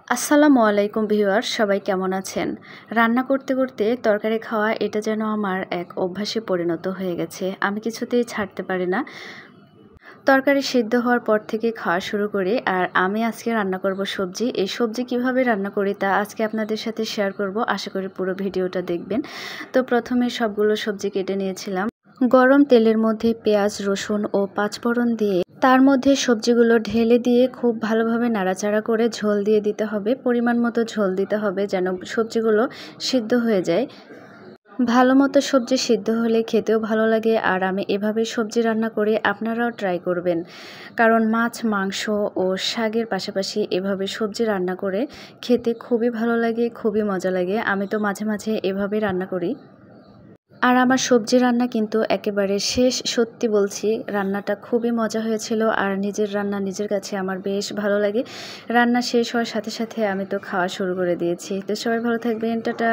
আসসালামু আলাইকুম ভিউয়ার্স, সবাই কেমন আছেন? রান্না করতে করতে তরকারি খাওয়া এটা যেন আমার এক অভ্যাসে পরিণত হয়ে গেছে। আমি কিছুতেই ছাড়তে পারি না। তরকারি সিদ্ধ হওয়ার পর থেকে খাওয়া শুরু করি। আর আমি আজকে রান্না করব সবজি। এই সবজি কিভাবে রান্না করি তা আজকে আপনাদের সাথে শেয়ার করব। আশা করি পুরো ভিডিওটা দেখবেন। তো প্রথমে সবগুলো সবজি কেটে নিয়েছিলাম। গরম তেলের মধ্যে পেঁয়াজ, রসুন ও পাঁচফোড়ন দিয়ে তার মধ্যে সবজিগুলো ঢেলে দিয়ে খুব ভালোভাবে নাড়াচাড়া করে ঝোল দিয়ে দিতে হবে। পরিমাণ মতো ঝোল দিতে হবে যেন সবজিগুলো সিদ্ধ হয়ে যায়। ভালো মতো সবজি সিদ্ধ হলে খেতেও ভালো লাগে। আর আমি এভাবে সবজি রান্না করি, আপনারাও ট্রাই করবেন। কারণ মাছ, মাংস ও শাকের পাশাপাশি এভাবে সবজি রান্না করে খেতে খুবই ভালো লাগে, খুবই মজা লাগে। আমি তো মাঝে মাঝে এভাবেই রান্না করি। আর আমার সবজি রান্না কিন্তু একেবারে শেষ, সত্যি বলছি। রান্নাটা খুবই মজা হয়েছিল। আর নিজের রান্না নিজের কাছে আমার বেশ ভালো লাগে। রান্না শেষ হওয়ার সাথে সাথে আমি তো খাওয়া শুরু করে দিয়েছি। তো সবাই ভালো থাকবেন, টাটা।